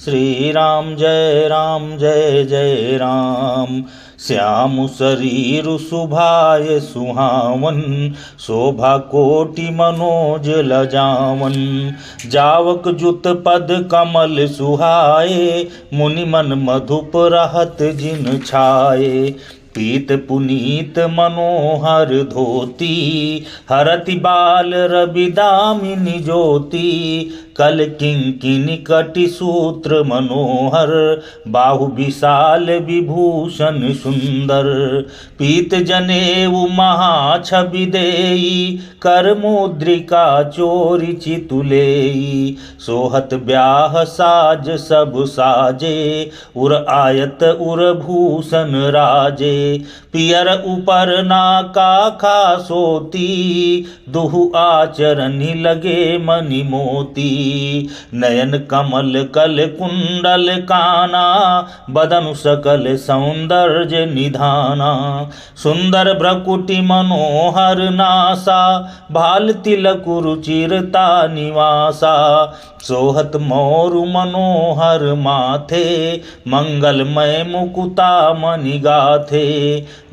श्री राम जय जय राम। श्याम शरीर सुभाय सुहावन, शोभा कोटि मनोज लजावन। जावक जुत पद कमल सुहाए, मुनि मन मधुप रहत जिन छाए। पीत पुनीत मनोहर धोती, हरति बाल रवि दामिनी ज्योति। कल किंकिनी कटि सूत्र मनोहर, बाहु विशाल विभूषण सुंदर। पीत जनेऊ महा छवि देई, कर मुद्रिका चोरी चितुलेई। सोहत ब्याह साज सब साजे, उर आयत उर भूषण राजे। पियर ऊपर नाका खासोती, दुहु आचरनि लगे मणि मोती। नयन कमल कल कुंडल काना, बदनु सकल सौंदर्य निधाना। सुंदर भ्रकुटि मनोहर नासा, भाल तिलक रुचिरता निवासा। सोहत मोरु मनोहर माथे, मंगलमय मुकुता मणि गाथे।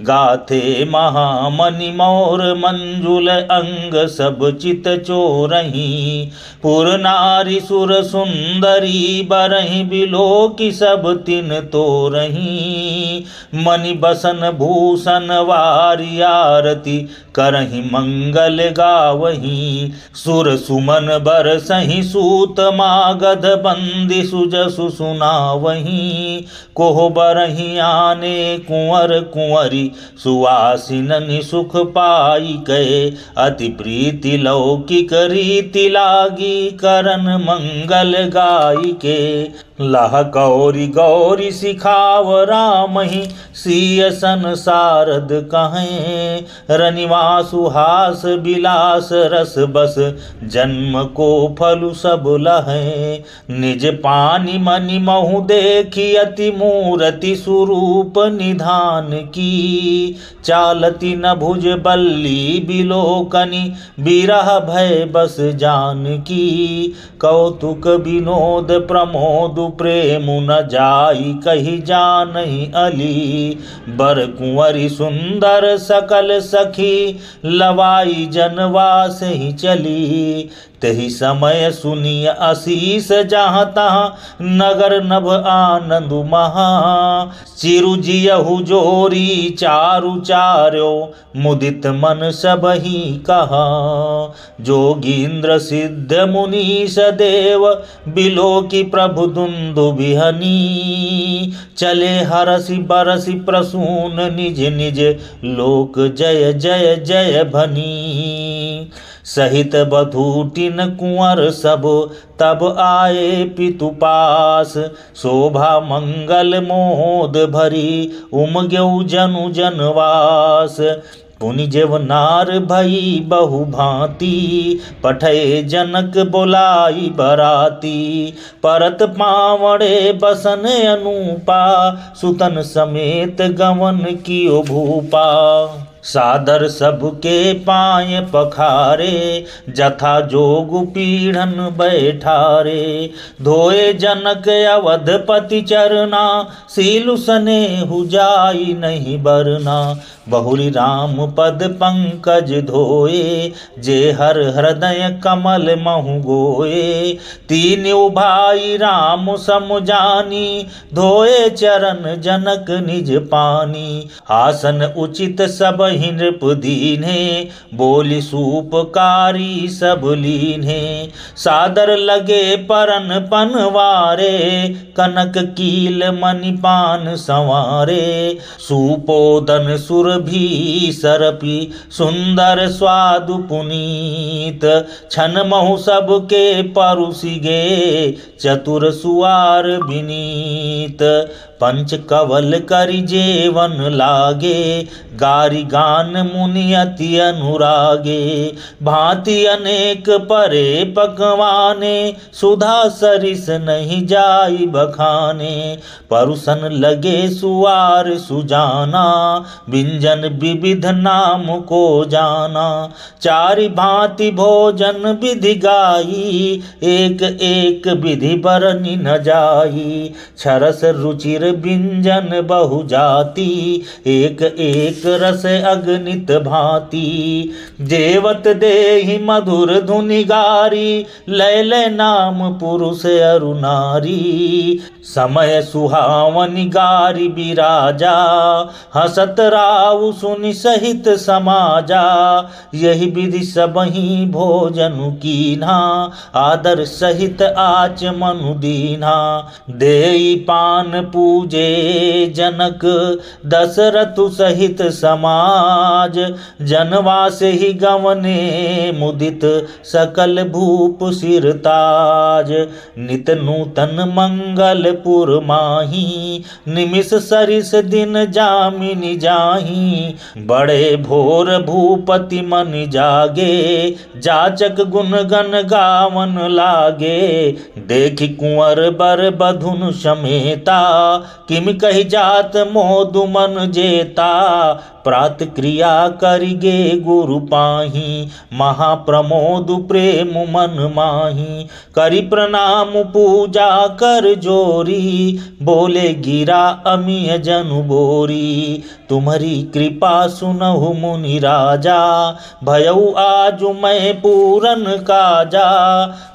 गाथे महामणि मोर मंजुल अंग, सब चित चोरही। पुर नारी सुर सुंदरी, बरही बिलोकी सब तिन तोरही। मणि बसन भूषण वारी आरती, करही मंगल गावही। सुर सुमन बरसहि सूत मागध, बंदी सुजसु सुनावही। कोह बरही आने कुंवर कुंवरी, सुवासिनी सुख पाई कै। अति प्रीति लौकिक रीति लागी, करन मंगल गाई के। लह गौरी गौरी सिखाव रामहि, सिय सन सारद कहें। रनिवासु हास बिलास रस बस, जन्म को फलु सब लहें। निज पानी मनि महु देखी, अति मूरति स्वरूप निधान की। चालती न भुज बल्ली बिलोकनी, बिरह भय बस जान की। कौतुक विनोद प्रमोद प्रेम न जाई, कही जानहि अली। बर कुंवरी सुंदर सकल सखी, लवाई जनवास ही चली। तही समय सुनिय आशीष, जहाँ तहाँ नगर नभ आनंद महा। चिरु जियहु जोरी चारु चार्यो, मुदित मन सबहि कहा। जोगींद्र सिद्ध मुनीश देव, बिलोकी प्रभु दुंदु बिहनी। चले हरसि बरसि प्रसून, निज निज लोक जय जय जय भनी। सहित बधूटिन कुंवर सब, तब आए पितु पास। शोभा मंगल मोद भरी, उमग्यौ जनु जनवास। पुनि जेव नार भई बहु भांति, पठय जनक बोलाई बराती। परत पावड़े बसन अनुपा, सुतन समेत गवन कियो भूपा। सादर सबके पाए पखारे, जथा जोग पीढ़न बैठारे। धोए जनक अवधपति चरना, सीलु स्नेहु जाई नहीं बरना। बहुरी राम पद पंकज धोए, जे हर हृदय कमल महु गोए। तीन्यु भाई राम सम जानी, धोए चरण जनक निज पानी। आसन उचित सब नृप दीन्हे, बोली सूपकारी सब लीन्हे। सादर लगे परन पनवारे, कनक कील मणिपान संवारे। सुपोदन सुरभि सरपी, सुंदर स्वादु पुनीत। छन महु सबके परुसिगे, चतुर सुआर विनीत। पंच कवल करि जेवन लागे, गारी गान मुनि अति अनुरागे। भांति अनेक परे पकवाने, सुधा सरिस नहीं जाई बखाने। परुसन लगे सुआर सुजाना, बिंज जन विविध नाम को जाना। चारि भांति भोजन विधि गाई, एक एक विधि बरनि न जाई। छरस रुचिर व्यंजन बहु जाति, एक एक रस अगणित भांति। जेवत देहि मधुर धुनि गारी, लय लय नाम पुरुष अरु नारी। समय सुहावनि गारी बिराजा, हसत राउ सुनि सहित समाजा। यही विधि सबहि भोजनु कीन्हा, आदर सहित आच मनु दीन्हा। देई पान पूजे जनक, दशरथु सहित समाज। जनवास ही गवने मुदित, सकल भूप सिरताज। नित नूतन मंगल पुर माही, निमिष सरिस दिन जामिनी जाही। बड़े भोर भूपति मन जागे, जाचक गुण गण गावन लागे। देखि कुंवर बर बधुन समेता, किम कहि जात मोदु मन जेता। प्रात क्रिया करिगे गुरु पाही, महाप्रमोद प्रेम मन माही। करि प्रणाम पूजा कर जोरी, बोले गिरा अमिय जनु बोरी। तुम्हारी कृपा सुनहु मुनि राजा, भयउ आजु मैं पूरन काजा।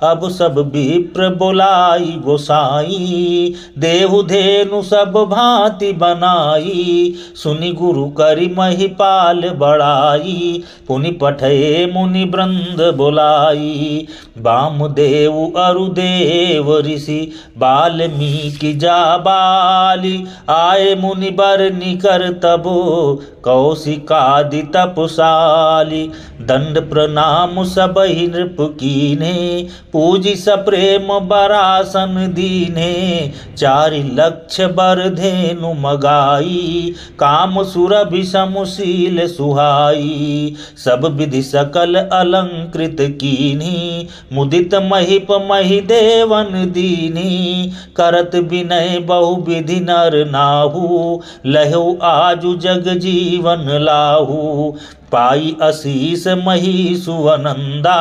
अब सब विप्र बोलाई गोसाई, देहु धेनु सब भांति बनाई। सुनि गुरु करि महिपाल बड़ाई, पुनि पठे मुनि वृंद बोलाई। वामदेव अरुदेव ऋषि, वाल्मीकि जाबाली। आए मुनि बर निकर तबो, कौशिकादि तपशाली। दंड प्रणाम सबहि नृप कीन्हे, पूजि सप्रेम बरासन दीन्हे। चारि लक्ष बर धेनु मगाई, काम सुरभि समुशील सुहाई। सब विधि सकल अलंकृत कीन्ही, मुदित महिप महि देवन दीन्ही। करत विनय बहु विधि नर नाहु, लहु आजु जग जीवन लाहु। पाई आशीष मही सुवनंदा,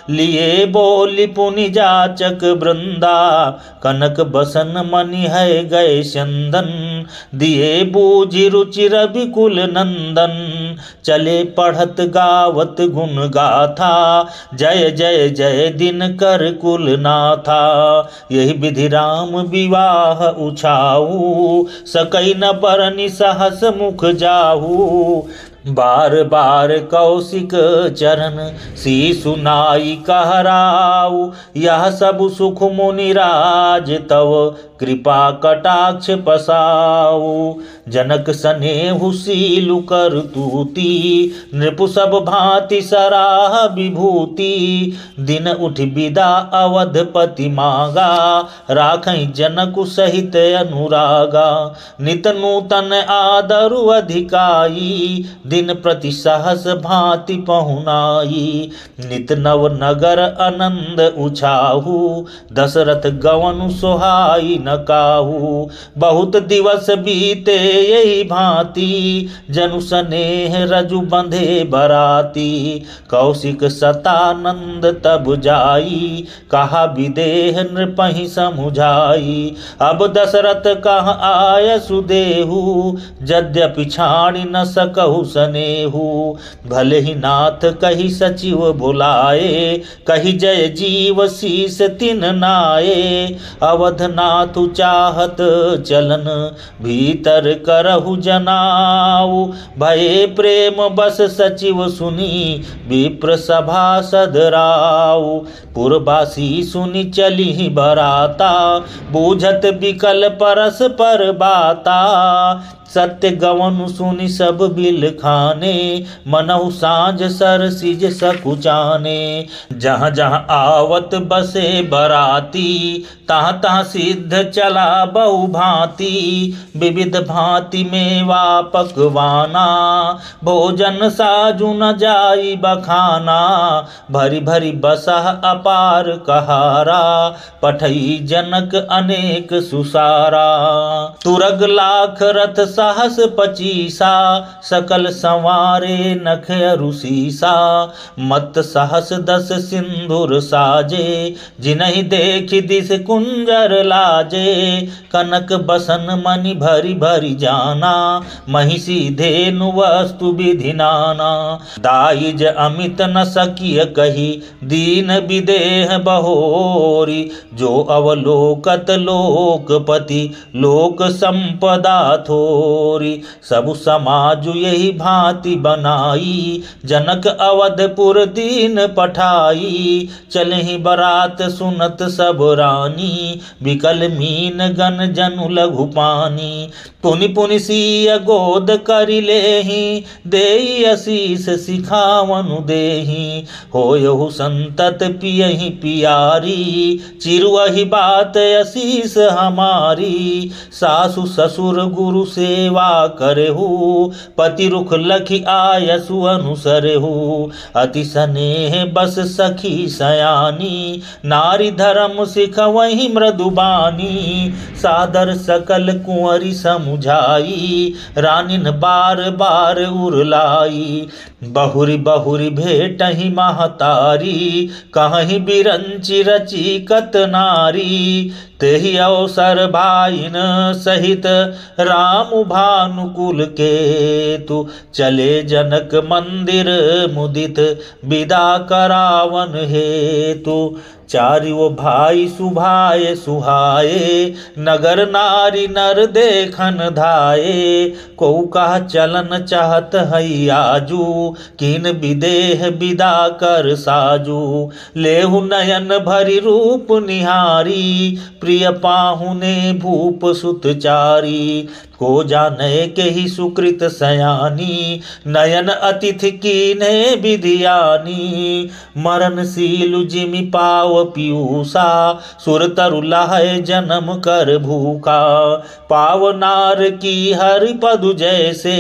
लिए बोली पुनि जाचक वृंदा। कनक बसन मणि है गए चंदन, दिए बूझि रुचि रविकुल नंदन। चले पढ़त गावत गुण गाथा, जय जय जय दिनकर कुल नाथा। यही विधि राम विवाह उछाऊ, सकई न बरनि सहस मुख जाहू। बार बार कौशिक चरण शीशु नाई कहराऊ। यह सब सुख मुनिराज तव कृपा कटाक्ष पसाऊ। जनक सनेहु सीलु कर तूती, नृपु सब भांति सराह विभूति। दिन उठ विदा अवधपति मांगा, राखई जनकु सहित अनुरागा। नित नूतन आदरु अधिकाई, दिन प्रति सहस भांति पहुनाई। नित नव नगर आनंद उछाहू, दशरथ गवनु सोहाई न काहू। बहुत दिवस बीते यही भांति, जनु स्नेह रजु बंधे बराती। कौशिक सतानंद तब जाई, कहा विदेह नृपहि समुझाई। अब दशरथ कह आय सुदेहु, यद्यपि छाड़ी न सकहु सनेहु। भले ही नाथ कही सचिव बुलाए, कही जय जीव शीस तिन नाये। अवधनाथ चाहत चलन, भीतर करहु जनाऊ। भये प्रेम बस सचिव सुनी, विप्र सभा सदराऊ। पुरबासी सुनि चली बराता, बूझत बिकल परस पर बाता। सत्य गवनु सुनि सब बिल खाने, मनहु सांझ सरसिज सकुचाने। जहाँ जहाँ आवत बसे बराती, तहाँ तहाँ सिद्ध चला बहु भांति। विविध भांति मेवा पकवाना, भोजन साजु न जाई बखाना। भरी भरी बसह अपार कहारा, पठई जनक अनेक सुसारा। तुरग लाख रथ सहस पचीसा, सकल संवारे नख अरुसीसा। मत सहस दस सिंधुर साजे, जिन्हि देख दिस कुंजर लाजे। कनक बसन मणि भरी भरी जाना, महिषी धेनु वस्तु विधि नाना। दाइज अमित न सकिय कही, दीन विदेह बहोरी। जो अवलोकत लोकपति, लोक संपदा थोरी। सब समाज यही भांति बनाई, जनक अवधपुर दीन पठाई। चलहि बरात सुनत सब रानी, बिकल मीन गन जनु लघु पानी। पुनि पुनि सिय गोद करि लेहि, देई असीस सिखावनु देहि। होयहु संतत पियहि पियारी, चिरुअहि बात असीस हमारी। सासु ससुर गुरु सेवा करेहु, पति रुख लखि आयसु अनुसरेहु। अति स्नेह बस सखी सयानी, नारी धर्म सिखवहि मृदुबानी। सादर सकल कुंवरी समुझाई, रानिन बार बार उरलाई। बहुरी बहुरी भेटहि महतारी, कहहि बिरंचि रची कत नारी। तेहि अवसर भाइन सहित, राम भानुकुल केतु। चले जनक मंदिर मुदित, विदा करावन हेतु। चारियो भाई सुभाए सुहाए, नगर नारी नर देखन धाये। को कहा चलन चाहत है आजू, किन विदेह विदा कर साजू। लेहु नयन भरी रूप निहारी, प्रिय पाहुने भूप सुत चारी। को जाने के ही सुकृत सयानी, नयन अतिथि कीने विधियानी। मरणशील जिमि पाव पीयूषा, सुर तरु लाए जन्म कर भूखा। पावनार की हरि पदु जैसे,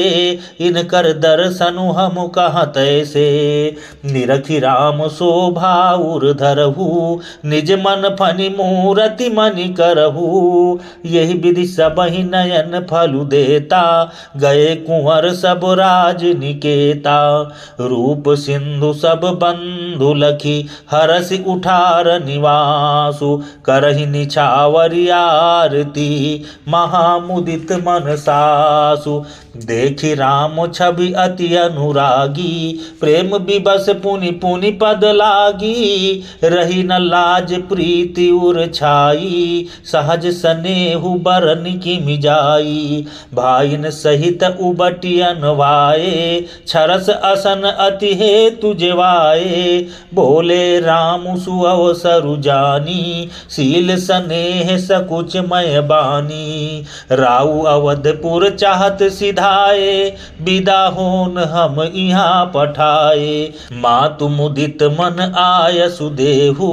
इनकर दर्शनु हम कहाँ तैसे। निरखि राम शोभा उर धरहु, निज मन फनि मूरति मनि करहु। यही विधि सबहि नयन फलु देता, गए कुंवर सब राज निकेता। रूप सिंधु सब बंधु लखी, हरसि उठार निवासु। करहि निछावरि आरती, महामुदित मन सासु। देखि राम छवि अति अनुरागी, प्रेम विवश पुनि पुनि पद लागी। रही न लाज प्रीति उर छाई, सहज स्नेहु बरन की मिजाई। भाइन सहित उबटियन वाए, छरस असन अति हेतु जेवाए। बोले राम सुअवसरु जानी, शील स्नेह सकुच मय बानी। राउ अवधपुर चाहत सिधाए, विदा होन हम यहाँ पठाए। मातु मुदित मन आय सुदेहु,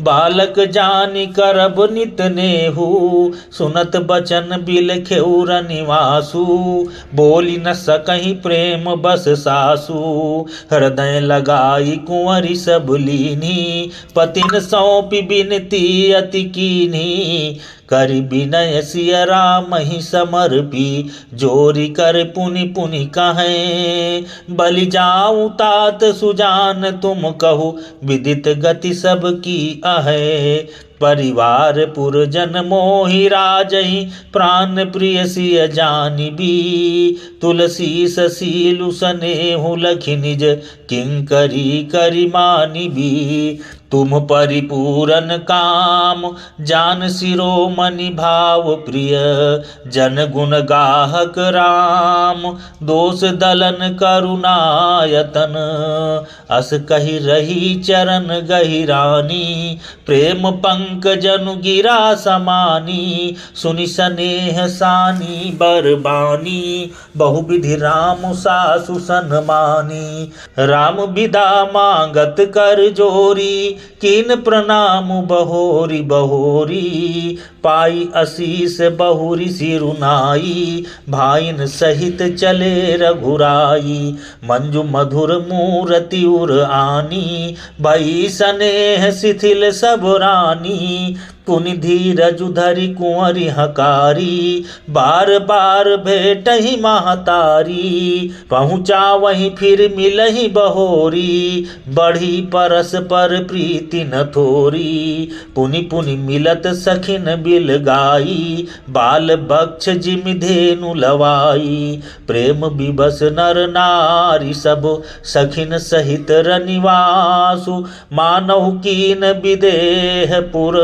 बालक जानि करब नित नेहु। सुनत बचन बिलखेउ रनिवासु, बोली न सकहि प्रेम बस सासु। हृदय लगाई कुंवरी सब लीनी, पतिन सौंपी बिनती अति कीनी। करि विनय सिय राम ही समर्पी, जोरी कर पुनि पुनि कहें। बलि जाऊं तात सुजान तुम कहो, विदित गति सब की अहे। परिवार पुरजन मोहि राजहि, प्राण प्रिय सिय जानिबी। तुलसी ससीलु स्नेहु लखि निज, किंकरी करि मानिबी। तुम परिपूरन काम, जान शिरोमणि भाव प्रिय। जन गुण गाहक राम, दोष दलन करुणायतन। अस कहि रही चरण गहिरानी, प्रेम पंकजनु गिरा समानी। सुनि स्नेह सानी बरबानी, बहुविधि राम सासु सन्मानी। राम विदा मांगत कर जोरी, कीन प्रणाम बहोरी बहोरी, पाई आशीष बहुरी सिरुनाई, भाइन सहित चले रघुराई, मंजु मधुर मूरति उर आनी, भई स्नेह शिथिल सब रानी, पुनि धीरज धरि कुंवरी हकारी, बार बार भेटहि महतारी, पहुँचा वहीं फिर मिलहि बहोरी, बढ़ी परस पर प्रीति न थोरी, पुनि पुनि मिलत सखिन बिल गाई, बाल बक्ष जिमि धेनु लवाई, प्रेम विवश नर नारी सब सखिन सहित रनिवासु, मानव कीन विदेह पुर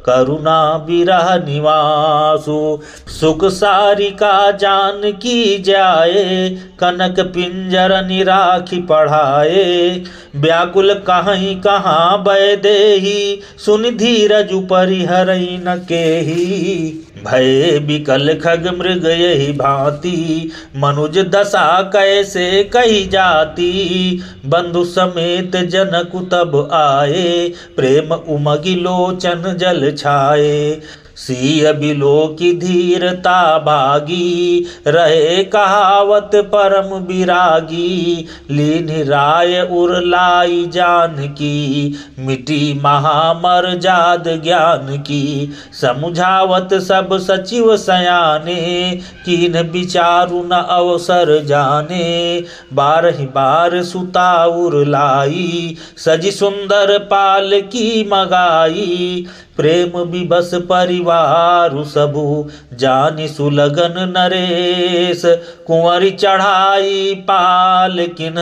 करुणा विरह निवासु, सुख सारिका जानकी जाए, कनक पिंजर निराखी पढ़ाए, व्याकुल कहीं कहाँ बैदेही, सुन धीरज परिहरई न केही, भय विकल खग मृग यही भांति, मनुज दशा कैसे कही जाती, बंधु समेत जनक तब आए, प्रेम उमगी लोचन जल छाए, सिय बिलो की धीरता भागी, रहे कहावत परम विरागी, लीन राय उर लाई जानकी, मिटी महामर जाद ज्ञान की, समुझावत सब सचिव सयाने, कीन विचारु न अवसर जाने, बारहि बार सुता उर लाई, सजी सुंदर पाल की मगाई, प्रेम विबस परिवारु सबु, जानि सुलगन नरेश, कुंवरी चढ़ाई पाल किन,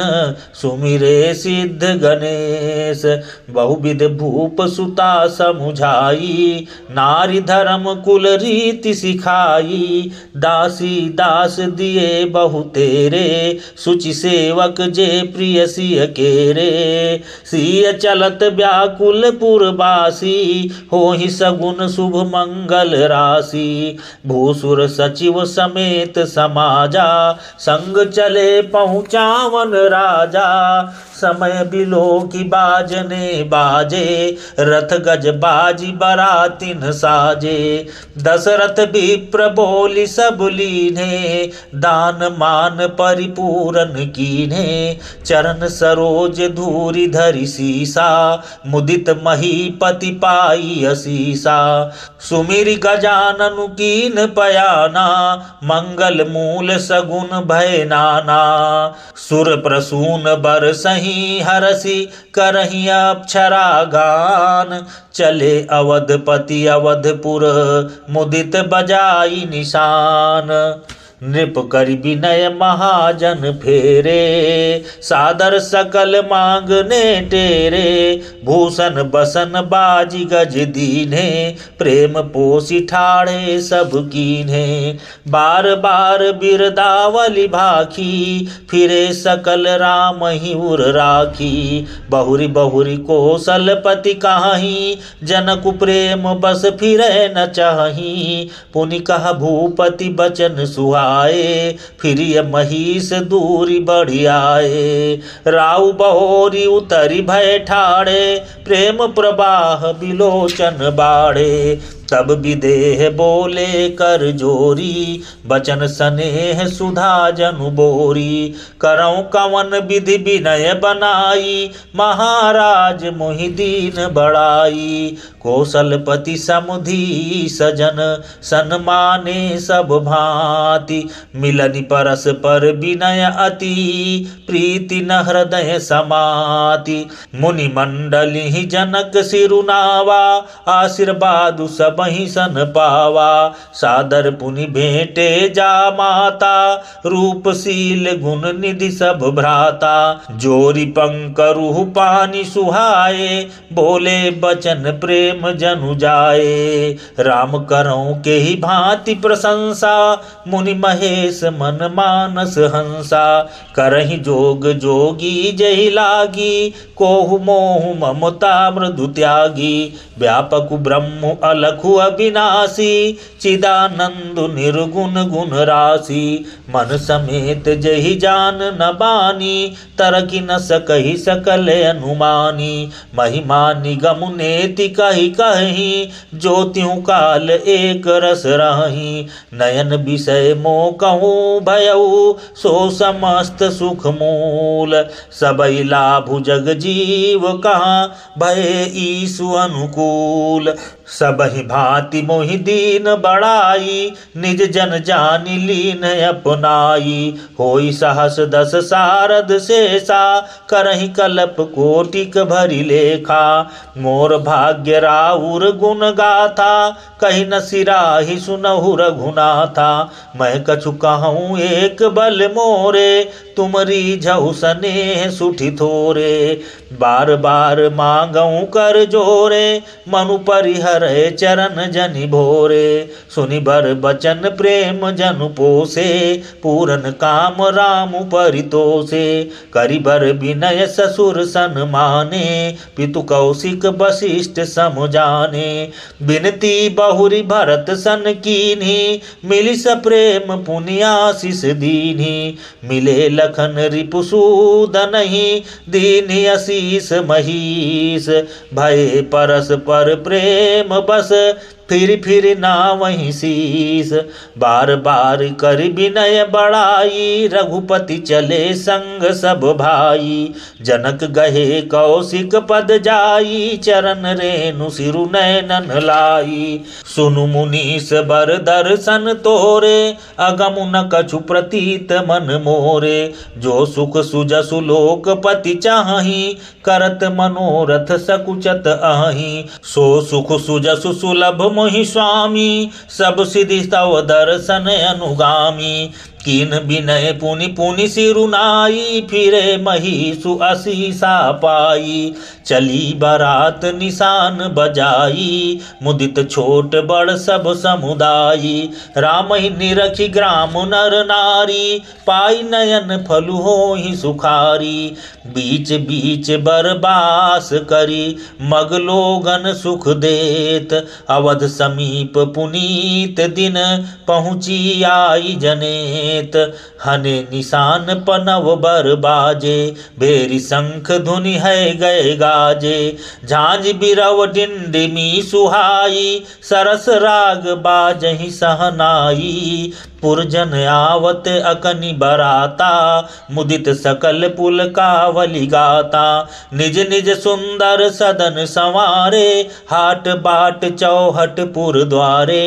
सुमिरे सिद्ध गणेश, बहुविध भूप सुता समुझाई, नारी धर्म कुल रीति सिखाई, दासी दास दिए बहु तेरे, सुचि सेवक जे प्रिय सिय केरे, सिय चलत व्याकुल पुरवासी, होहि सगुन शुभ मंगल राशि, भूसुर सचिव समेत समाजा, संग चले पहुँचावन राजा, समय बिलो की बाजने बाजे, रथ गज बाजी बरातिन साजे, दशरथ विप्र बोली सब लीने, दान मान परिपूरन कीने, चरण सरोज धूरि धरि सीसा, मुदित महीपति पाई असीसा, सुमिरि गजाननु कीन पयाना, मंगल मूल सगुन भय नाना, सुर प्रसून बर सही हरसी, करहि अक्षरा गान, चले अवधपति अवधपुर, मुदित बजाई निशान, नृप करि विनय महाजन फेरे, सादर सकल मांगने टेरे, भूषण बसन बाजी गज दीन्हे, प्रेम पोषि ठाड़े सब कीन्हे, बार बार बिरदावली भाखी, फिरे सकल राम ही उर राखी, बहुरी बहुरी कौशलपति कहाही, जनक प्रेम बस फिरे न चाही, पुनि कह भूपति बचन सुहा, फिर ये महिष दूरी बढ़ी आए, राउ बहोरी उतरी भय ठाड़े, प्रेम प्रवाह बिलोचन बाड़े, तब विदेह बोले कर जोरी, बचन स्नेह सुधा जनु बोरी, करऊं कवन विधि विनय बनाई, महाराज मोहि दीन बड़ाई, कौशलपति समुधी सजन, सन्माने सब भांति, मिलनि परस पर विनय अति, प्रीति न हृदय समाति, मुनि मंडली जनक सिरुनावा, आशीर्वाद सब वहीं सन पावा, सादर पुनि भेंटे जा माता, रूपशील गुण निधि सब भ्राता, जोरी पंकरु पानी सुहाए, बोले बचन प्रेम जनु जाए, राम करऊं के ही भांति प्रशंसा, मुनि महेश मन मानस हंसा, करहि जोग जोगी जहि लागी, कोहु मोहु ममता मृदु त्यागी, व्यापक ब्रह्म अलखु रघु अविनाशी चिदानंद निर्गुण गुण राशि मन समेत जहि जान न बानी तरकि न सकहि सकल अनुमानी महिमा निगम नेति कहि कहि जो त्यों काल एक रस रही नयन विषय मोह कहूँ भयऊ सो समस्त सुख मूल सबई लाभु जग जीव कहाँ भय ईसु अनुकूल सबहि भांति मोहि दीन बड़ाई निज जन जानि लीन अपनाई होई सहस दस सारद शेषा करहि कल्प कोटिक भरि लेखा मोर भाग्य राउर गुण गाथा कहि न सिराहि सुनहु रघुनाथा मैं कछु कहूँ एक बल मोरे तुमरी झहु सनेह सुठि थोरे बार बार मांगऊँ कर जोरे मनु परिहर चरण जनि भोरे सुनि बर बचन प्रेम जनु पोसे पूरन काम राम परितोषे करि बर विनय ससुर सन माने पितु कौशिक वशिष्ठ सम जाने बिनती बहुरी भरत सन कीन्ही मिलि सप्रेम पुनियाशिष दीन्ही मिले लखन रिपुसूदनहि दीन्ही असीस महीस भय परस पर प्रेम बस फिर ना वहीं शीस बार बार कर विनय बड़ाई रघुपति चले संग सब भाई जनक गहे कौशिक पद जाई चरण रेणु सिरु नयनन लाई सुनु मुनीस बर दर्शन तोरे अगमु न कछु प्रतीत मन मोरे जो सुख सुजसु लोकपति चाहि करत मनोरथ सकुचत अहि सो सुख सुजसु सुलभ मोहि स्वामी सब सिद्धि तव दर्शन अनुगामी कीन विनय पुनि पुनि सिरुनाई फिरे महिषु असीसा पाई चली बारात निशान बजाई मुदित छोट बड़ सब समुदायी राम ही निरखी ग्राम नर नारी पाई नयन फलु होहि सुखारी बीच बीच बरबास करी मग लोगन सुख देत अवध समीप पुनीत दिन पहुँची आई जनेत हने निशान पनव बर बाजे बेरी शंख धुनि है गए गाजे झांझ बिरव डिंडिमी सुहाई सरस राग बाजहि सहनाई पुरजन आवत अकनि बराता मुदित सकल पुल कावली गाता निज निज सुंदर सदन संवारे हाट बाट चौहट पुर द्वारे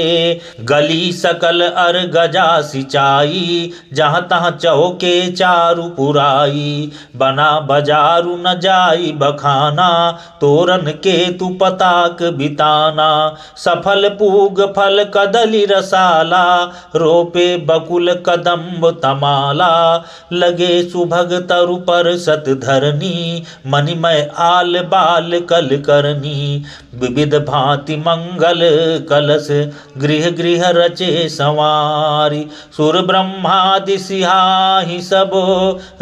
गली सकल अर गजा सिंचाई जहाँ तहाँ चौके चारु पुराई बना बजारू न जाई बखाना तोरन के तु पताक बिताना सफल पूग फल कदली रसाला रोपे बकुल कदम्ब तमाला लगे सुभग तरु पर सत धरनी मणिमय आल बाल कल करनी विविध भांति मंगल कलश गृह गृह रचे संवारी सुर ब्रह्मादि सिहाहि सब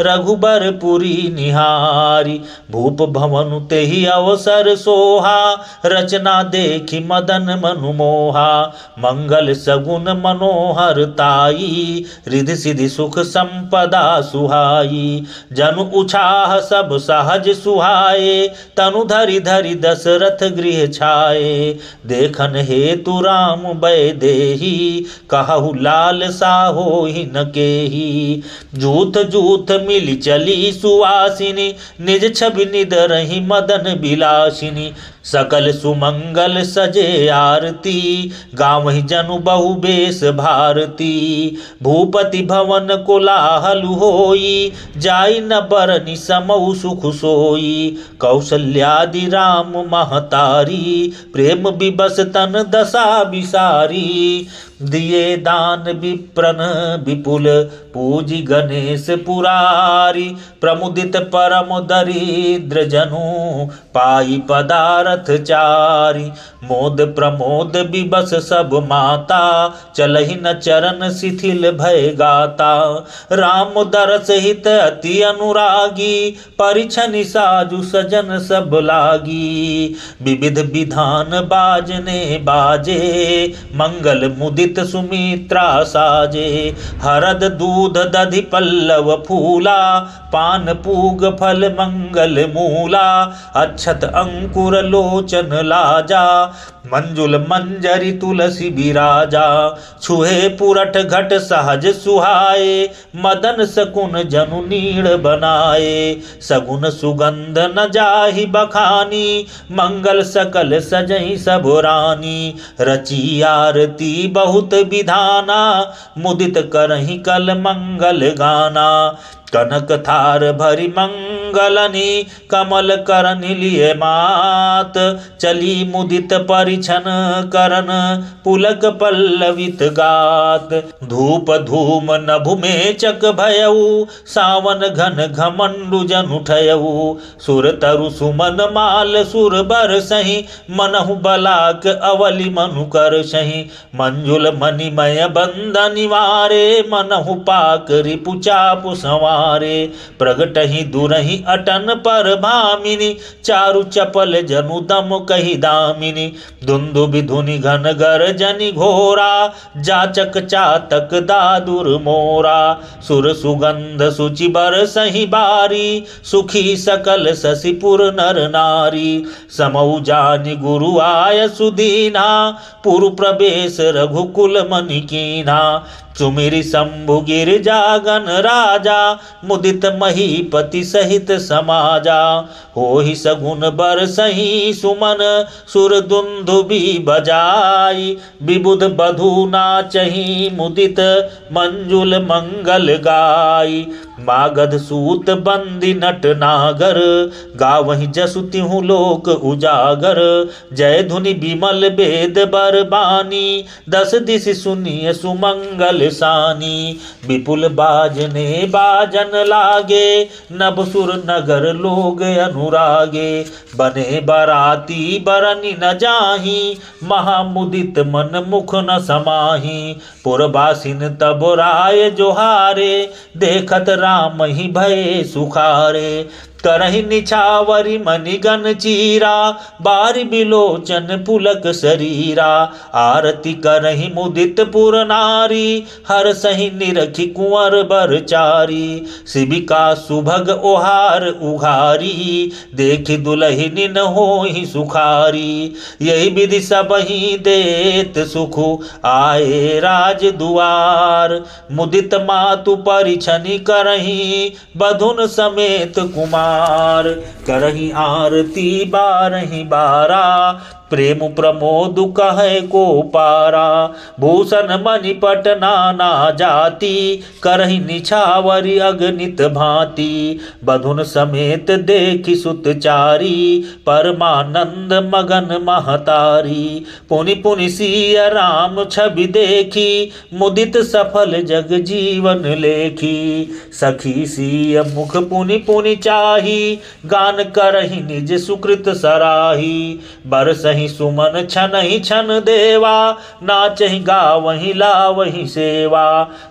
रघुबर पुरी निहारी भूप भवनु तेहि अवसर सोहा रचना देखि मदन मनु मोहा मंगल सगुन मनोहर ताई रिधि सिधि सुख संपदा सुहाई जनु उछाह सब सहज सुहाए तनु धरि धरि दशरथ गृह छाए देखन हेतु राम बै देही कहु लाल साहो ही न केही जूथ जूथ मिली चली सुवासिनी निज छवि निद रही मदन बिलासिनी सकल सुमंगल सजे आरती गावहि जनु बहु बेस भारती भूपति भवन कोलाहलु होई जाई न बरनि समऊ सुख सोई कौशल्यादि राम महतारी प्रेम विबस तन दशा विसारी दिए दान विप्रन विपुल पूजी गणेश पुरारी प्रमुदित परम दरिद्र जनु पाई पदारथ चारी। मोद प्रमोद विबस सब माता, चलहि न चरण शिथिल भय गाता। राम दरस हित अति अनुरागी, परिछनि साजु सजन सब लागी। विविध विधान बाजने बाजे, मंगल मुदित सुमित्रा साजे। हरद दूध दधि पल्लव फूला, पान पूग फल मंगल मूला। अक्षत अंकुर लोचन लाजा, मंजुल मंजरी तुलसी बिराजा। छुहे पुरठ घट सहज सुहाए, मदन सकुन जनु नीड़ बनाए। सगुन सुगंध न जाहि बखानी, मंगल सकल सजहि सब रानी। रची आरती बहुत विधाना, मुदित करहि कल मंगल गाना। कनक थार भरी मंगलनी, कमल करनि लिए मात। चली मुदित परिछन करन, पुलक पल्लवित गात। धूप धूम नभु मेचक भयऊ, सावन घन घमंडु जन उठयऊ। सुर तरु सुमन माल सुर बरसहि, मनहु बलाक अवलि मनु करसहि। मंजुल मणिमय बंधन निवारे, मनहु पाक रिपु चापु संवारे। प्रगटहि दुरहि अटन पर भामिनी, चारु चपल जनु दम कहि दामिनी। दुंदुभि धुनि घन गर्जनि घोरा, जाचक चातक दादुर मोरा। सुर सुगंध सुचि बरसहि बारी, सुखी सकल शशिपुर नर नारी। समौ जानि गुरु आय सुदीना, पुरु प्रवेश रघुकुल मनि कीना। सुमिरि शंभु गिरिजागन राजा, मुदित महीपति सहित समाजा। होहि सगुन बरसहि सुमन, सुर दुंदुभि बजाई। विबुध बधू नाचहि मुदित, मंजुल मंगल गाई। मागध सूत बंदी नट नागर, गावहि जसु तिहु लोक उजागर। जय धुनि विमल वेद बरबानी, दस दिश सुनिय सुमंगल सानी। विपुल बाजने बाजन लागे, नभ सुर नगर लोग अनुरागे। बने बराती बरनि न जाहि, महामुदित मन मुख न समाहि। पुरबासिन तब राय जोहारे, देखत राम ही भये सुखारे। करहि निछावरि मणिगन चीरा, बारि बिलोचन पुलक शरीरा। आरती करहि मुदित पुर नारी, हर सहि निरखि कुंवर बरचारी। शिविका सुभग ओहार उघारी, देखि दुलहिनी न होहि सुखारी। यही विधि सबहि देत सुखु, आए राज दुआर। मुदित मातु परिछनि करहि, बधुन समेत कुमार। करहि आरती बारहि बारा, प्रेम प्रमोद कहे को पारा। भूषण मणिपट नाना जाति, करहि निछावरि अगणित भांति। बधुन समेत देखि सुतचारी, परमानंद मगन महतारी। पुनि पुनि सिय राम छवि देखी, मुदित सफल जग जीवन लेखी। सखी सिय मुख पुनि पुनि चाही, गान करहि निज सुकृत सराही। बरसहि सुमन छनहि छन देवा, नाचहि गावहि लावहि सेवा।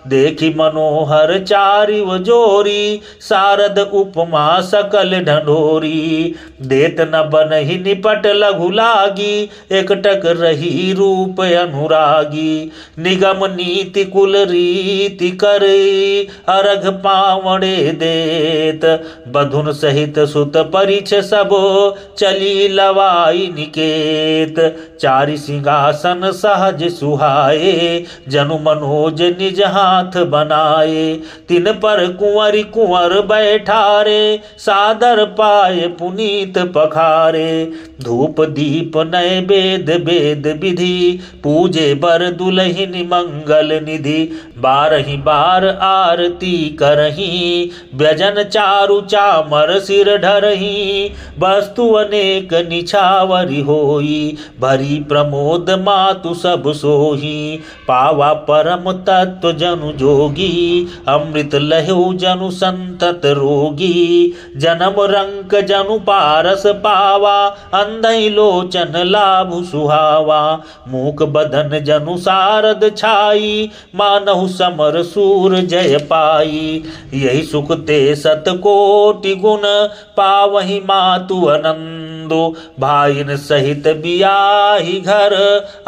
देखि मनोहर चारिव जोरी, शारद उपमा सकल ढंढोरी। देत न बनहि निपट लघु लागी, एकटक रही रूप अनुरागी। निगम नीति कुल रीति करे, अरघ पावड़े देत। बधुन सहित सुत परिछ सब, चली लवाई निकेत। चारि सिंहासन सहज सुहाए, जनु मनोज निज हाथ बनाए। तिन पर कुंवरी कुंवर बैठारे, सादर पाए पुनीत पखारे। धूप दीप नैवेद वेद विधि, पूजे बर दुलहिन मंगल निधि। बारहि बार आरती करही, व्यजन चारु चामर सिर ढरही। वस्तु अनेक निछावरि होई, होई, भरी प्रमोद मातु सब सोही। पावा परम तत्व जनु जोगी, अमृत लहु जनु संतत रोगी। जन्म रंक जनु पारस पावा, अंधई लोचन लाभु सुहावा। मूक बदन जनु सारद छाई, मानहु समर सूर जय पाई। यही सुख ते सतकोटि गुण, पावहि मातु आनंदो। भाइन सहित बियाहि घर,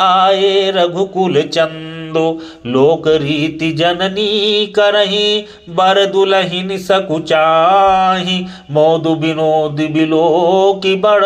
आए रघुकुल चंदो। लोक रीति जननी करही, बर दुलहिन सकुचाही। मोदु विनोद बिलो की बड़,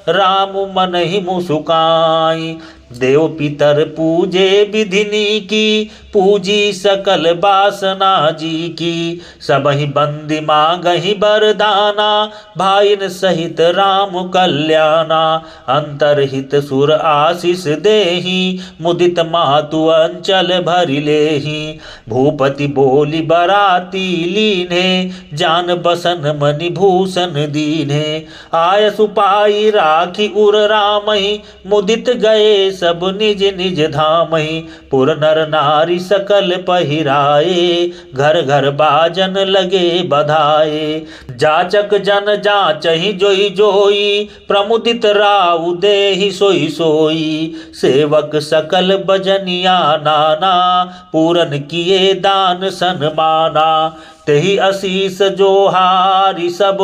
राम मन ही मुसुकाई। देव पितर पूजे विधिनी की, पूजी सकल बासना जी की। सबहि बंदी मांगहि बरदाना, भाइन सहित राम कल्याणा। अंतरहित सुर आशीष देहि, मुदित मातु अंचल भरि लेहि। भूपति बोली बराती लीन्हे, जान बसन मणि भूषण दीन्हे। आय सुपाई राखी उर रामहि, मुदित गए सब निज निज धामहि। पुर नर नारी सकल पहिराए, घर घर बाजन लगे बधाए। जाचक जन जाचहि जोई जोई, प्रमुदित राउ देहि सोई सोई। सेवक सकल बजनिया नाना, पूरन किए दान सन्माना। तेहि असीस जोहारी सब,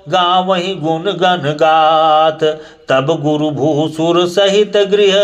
गावहि गुण गण गाथ। तब गुरु भूसुर सहित गृह,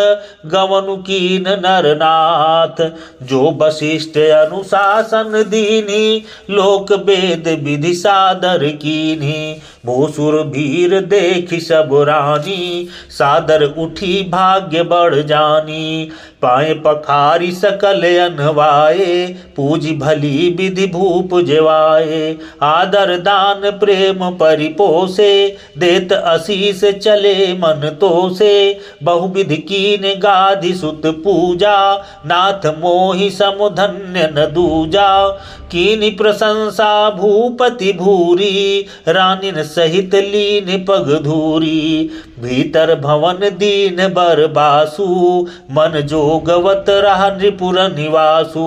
गवनु कीन नरनाथ। जो वशिष्ठ अनुशासन दीन्ही, लोक वेद विधि सादर कीन्ही। भूसुर भीर देखि सब रानी, सादर उठी भाग्य बढ़ जानी। पाए पखारी सकल अनवाए, पूजी भली विधि भूप जेवाए। आदर दान प्रेम परिपोसे, देत असीस चले मन तो से। बहुविधि कीन गाधि सुत पूजा, नाथ मोहि समुधन्य न दूजा। कीनि प्रशंसा भूपति भूरी, रानिन सहित लीन पग धूरी। भीतर भवन दीन बर बासु, मन जोगवत रहा नृपुर निवासु।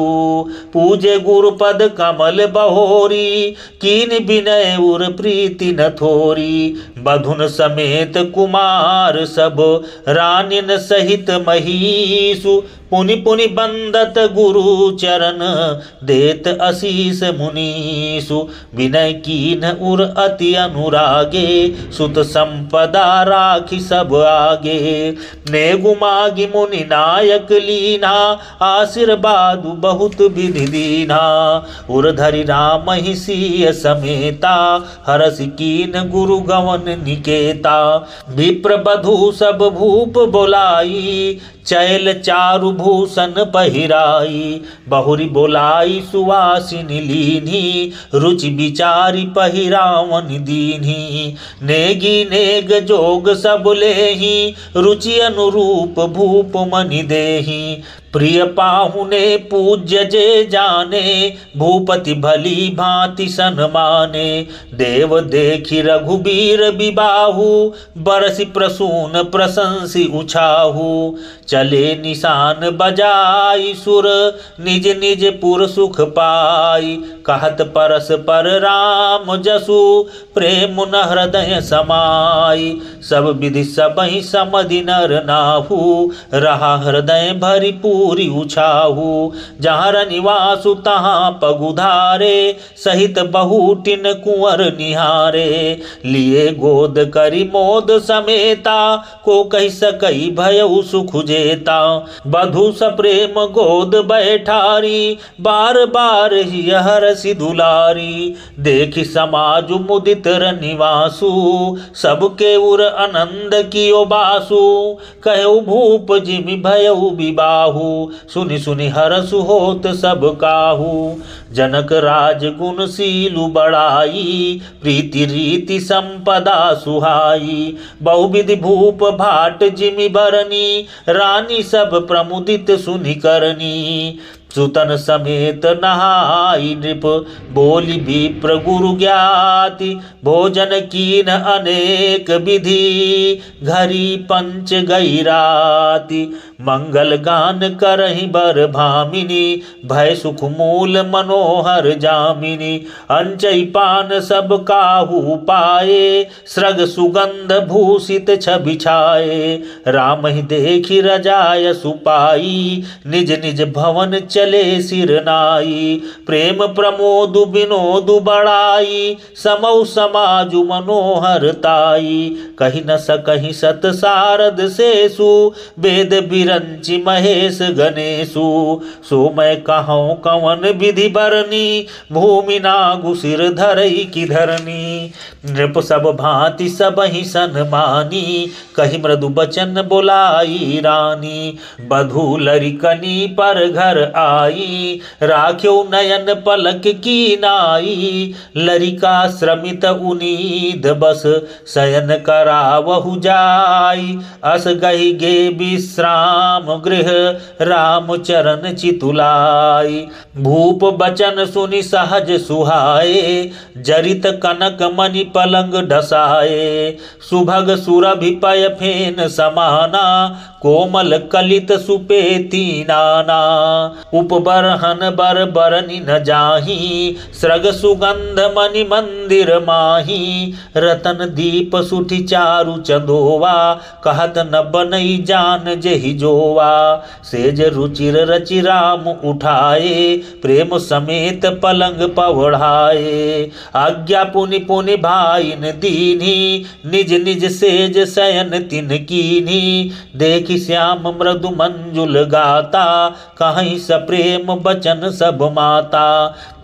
पूजे गुरुपद कमल बहोरी, कीन विनय उर प्रीति न थोरी। बधुन समेत कुमार सब, रानिन सहित महीसु। पुनि पुनि बंदत गुरु चरण, देत असीस मुनीसु। विनय कीन उर अति अनुरागे, सुत संपदा राखी सब आगे। नेगु मागी मुनि नायक लीना, आशीर्वादु बहुत विधि दीना। उर धरि राम ही सिय समेता, हरस कीन गुरु गवन निकेता। विप्र बधु सब भूप बोलाई, चैल चारु भूषण पहिराई। बहुरी बोलाई सुवासिनी लीनी, रुचि विचारी पहिरावन दीन्ही। नेगी नेग जोग सब लेही, रुचि अनुरूप भूप मनि देही। प्रिय पाहुने पूज्य जे जाने, भूपति भली भांति सन्माने। देव देखि रघुबीर विबाहु, बरसि प्रसून प्रशंसी उछाहु। चले निशान बजाई सुर, निज निज पुर सुख पाई। कहत परस पर राम जसु, प्रेम न हृदय समाई। सब विधि सबहि समधि नर नाहु, रहा हृदय भरि पूरी उछाहु। जहाँ रनिवासु तहाँ पगुधारे, सहित बहुटिन कुंवर निहारे। लिए गोद करी मोद समेता, को कहि सकई भयउ सुख जेता। बधु सप्रेम गोद बैठारी, बार बार ही हरसि दुलारी। देखि समाज मुदित रनिवासु, सबके उर आनंद कियो बासु। कहु भूप जिमि भयउ विबाहु, सुनि सुनि हरसु होत सब काहू। जनक राज गुणशीलु बड़ाई, प्रीति रीति संपदा सुहाई। बहुविधि भूप भाट जिमि बरनी, रानी सब प्रमुदित सुनि करनी। सुतन समेत नहाई नृप बोली विप्र गुरु ज्ञाति, भोजन कीन अनेक विधि, घरी पंच गई राति। मंगल गान करहि बर भामिनी, भय सुख मूल मनोहर जामिनी। अंचई पान सब काहू पाए, सृग सुगंध भूषित छवि छाए। राम ही देखी रजाय सुपाई, निज निज भवन चले सिर नाई। प्रेम प्रमोद विनोद बड़ाई, समौ समाजु मनोहर ताई। कही न सकहि सत सारद सेसु, वेद बिरंचि महेश गणेशु। सो मैं कहूँ कवन विधि बरनी, भूमि नागु सिर धरई की धरनी। नृप सब भांति सबहि सन्मानी, कही मृदु बचन बोलाई रानी। बधू लरिकनी पर घर आई, राख्यो नयन पलक की नाई। लरिका श्रमित उनीद बस, शयन करावहु जाई। अस गही गे विश्राम गृह, राम चरण चितुलाई। भूप बचन सुनि सहज सुहाए, जरित कनक मणि पलंग ढसाए। सुभग सुरभि पय फेन समाना, कोमल कलित सुपेती नाना। उपबरहन बर बरनि न जाही, सृग सुगंध मणि मंदिर माही। रतन दीप सुठि चारु चंदोवा, कहत न बनई जान जेहि जोवा। सेज रुचिर रचि राम उठाए, प्रेम समेत पलंग पवढ़ाए। आज्ञा पुनि पुनि भाइन दीनी, निज निज सेज शयन तिन कीनी। देखि श्याम मृदु मंजुल गाता, कहीं सप्रेम बचन सब माता।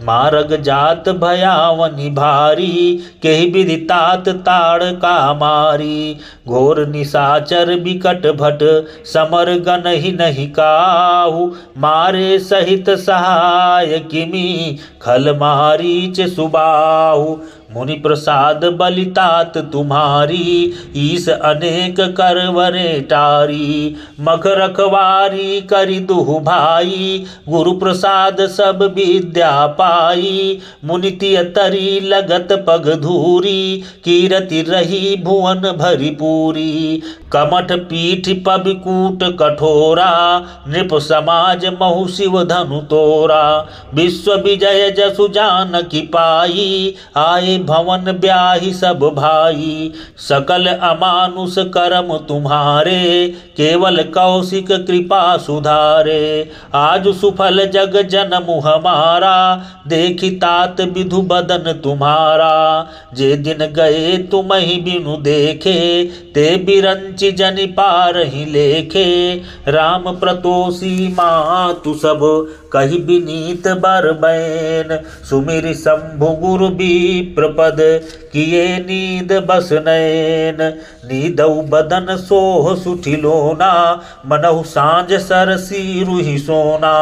मारग जात भयावनि भारी, केहि विधि तात ताड़ का मारी। घोर निशाचर बिकट भट, समर गनहि नहीं काहू। मारे सहित सहाय किमी, खल मारीच सुबाहु। मुनि प्रसाद बलितात तुम्हारी, ईस अनेक करवरे टारी। मख रखवारी करि दुहु भाई, गुरु प्रसाद सब विद्या पाई। मुनि तिय तरी लगत पग धूरी, कीरति रही भुवन भरी पूरी। कमठ पीठ पबिकूट कठोरा, नृप समाज महु शिव धनु तोरा। विश्व विजय जसु जानकी पाई, आए भवन ब्याही सब भाई। सकल अमानुष कर्म तुम्हारे, केवल कौशिक कृपा सुधारे। आज सुफल जग जनमु हमारा, देखि तात विधु बदन तुम्हारा। जे दिन गए तुम ही बिनु देखे, ते बिरंचि जनि पारहि लेखे। राम प्रतोषी मातु सब, कही विनीत बर बैन। सुमिरि शंभु गुरु विप्रपद, किए नींद बस नैन। नीदउ बदन सोह सुठिलोना, मनहु सांझ सरसी रुहि सोना।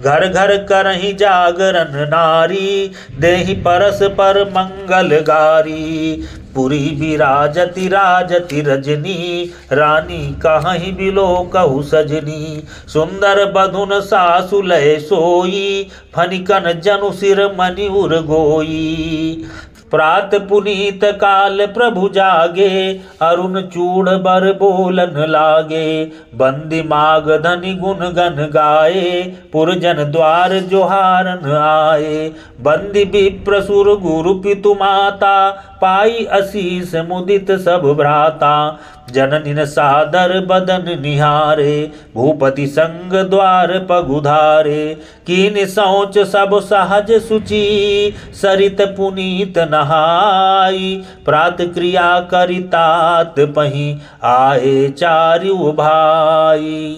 घर घर करहि जागरण नारी, देहि परस पर मंगल गारी। पुरी विराजति राजति रजनी, रानी कहीं बिलो कहु सजनी। सुंदर बधुन सासु लय सोई, फनिकन जनु सिर मनि उर गोई। प्रात पुनीत काल प्रभु जागे, अरुण चूड़ बर बोलन लागे। बंदी माग धनि गुण गन गाए, पुरजन द्वार जोहारन आए। बंदी विप्र सुर गुरु पितु माता, पाई असीस मुदित सब भ्राता। जननिन सादर बदन निहारे, भूपति संग द्वार पगुधारे। कीन सोच सब सहज सुचि, सरित पुनीत नहाई। प्रात क्रिया करितात पही, आए चारु भाई।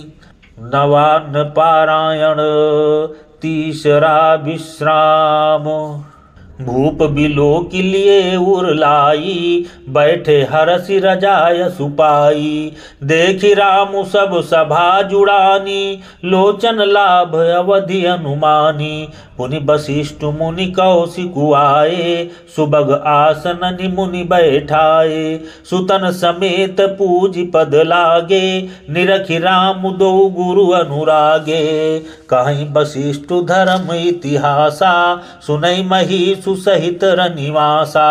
नवान्न पारायण तीसरा विश्राम। भूप बिलो के लिए उरलाई, बैठे हरसि रजाय सुपाई। देखि रामु सब सभा जुड़ानी, लोचन लाभ अवधि अनुमानी। पुनि वशिष्ठ मुनि कौशिकु आए, सुबग आसन मुनि बैठाए। सुतन समेत पूज पद लागे, निरखि राम दो गुरु अनुरागे। कहीं वशिष्ठ धर्म इतिहासा, सुनई महिषु सहित रनिवासा।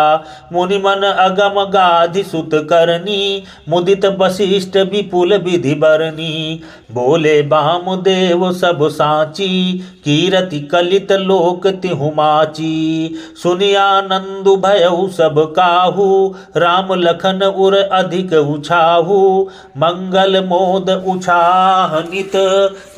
मुनि मन अगम गाधि सुत करनी, मुदित वशिष्ठ विपुल विधि बरनी। बोले वामदेव सब साची, कीरति कलित लोक तिहु माची। सुनियानंदु भयउ सब काहू, राम लखन उर अधिक उछाहू। मंगल मोद उछाह नित,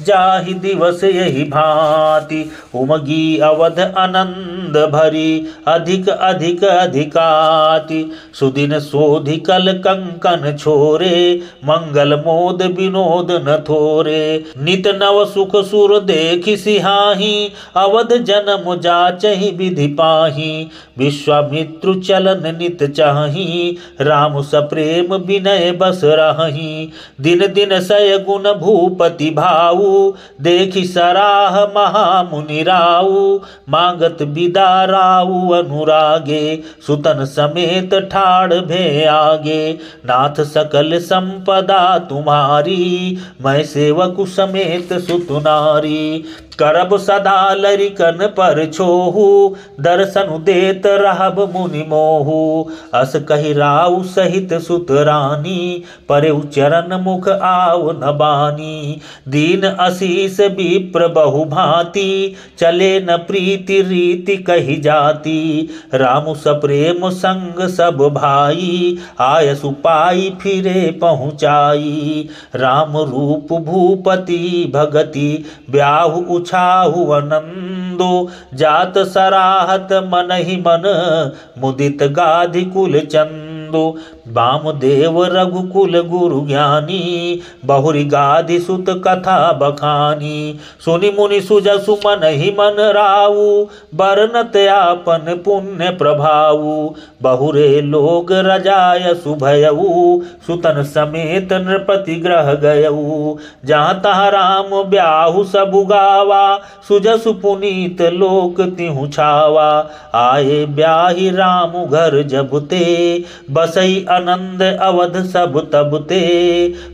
जाहि दिवस यही भांति। उमगी अवध आनंद भरी, अधिक अधिक अधिकाति। सुदिन सोधि कल कंकन छोरे, मंगल मोद विनोद न थोरे। नित नव सुख सुर देखि सिहाही, अवध जन्म जाचहि विधि पाही। विश्वामित्रु चलन नित चाही, राम सप्रेम विनय बस रहही। दिन दिन सय गुण भूपति भाऊ, देखि सराह महामुनि राऊ। मांगत बिदा राऊ अनुरागे, सुतन समेत ठाड़ भे आगे। नाथ सकल संपदा तुम्हारी, मैं सेवक समेत सुतुनारी। करब सदा लरिकन पर छोहू, दर्शन देत रहब मुनि मोहू। अस कहि राउ सहित सुत रानी, परेउ चरण मुख आव न बानी। दीन असीस विप्र बहु भांति, चले न प्रीति रीति कही जाती। राम सप्रेम संग सब भाई, आयसु पाई फिरे पहुँचाई। राम रूप भूपति भगति, ब्याहु उछाहु आनंदो। जात सराहत मन ही मन, मुदित गाधि कुल चंदो। वामदेव रघुकुल गुरु ज्ञानी, बहुरी गाधि सुत कथा बखानी। सुनि मुनि सुजसु मन ही मन राऊ, बरनत आपन पुण्य प्रभाऊ। बहुरे लोग रजाय सुभयऊ, सुतन समेत नृपति ग्रह गयऊ। जहाँ तहाँ राम ब्याहु सबु गावा, सुजसु पुनीत लोक तिहु छावा। आए ब्याहि राम घर जबते, बसई आनंद अवध सब तबते।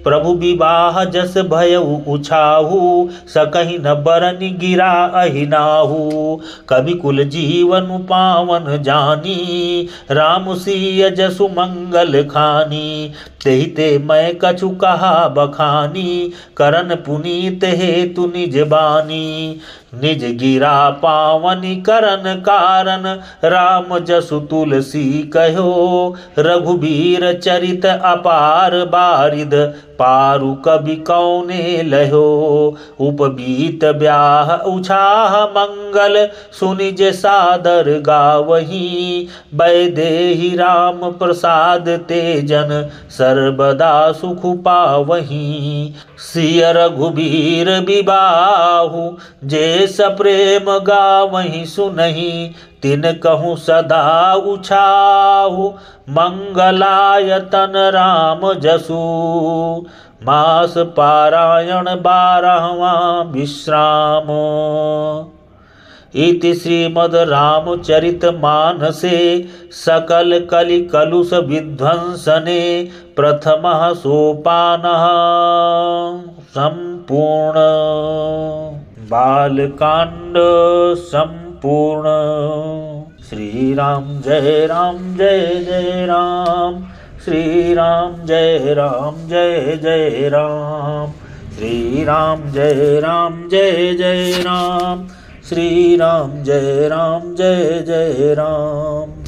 प्रभु विवाह जस भयउ उछाहू, सकहि न बरनि गिरा अहिनाहू। कवि कुल जीवन पावन जानी, राम सिय जसु मंगल खानी। तेहि ते मैं कछु कहा बखानी, करन पुनीत हेतु निज बानी। निज गिरा पावनि करन कारण, राम जसु तुलसी कहो। रघुबीर चरित अपार बारिद, पारु कवि कौने लहो। उपबीत ब्याह उछाह मंगल, सुनिज सादर गावही। बैदेहि राम प्रसाद ते जन, सर्वदा सुख पावही। सिय रघुबीर विबाहु, जे सप्रेम गावही सुनहि। तिन कहूँ सदा उछाहु, मंगलायतन राम जसु। मास पारायण 12वां विश्राम। इति श्रीमद् रामचरित मानसे, सकल कलि कलुष विध्वंसने। प्रथमः सोपानः संपूर्ण। बालकांड संपूर्ण। श्री राम जय जय राम। श्री राम जय जय राम। श्री राम जय जय राम। श्री राम जय जय राम।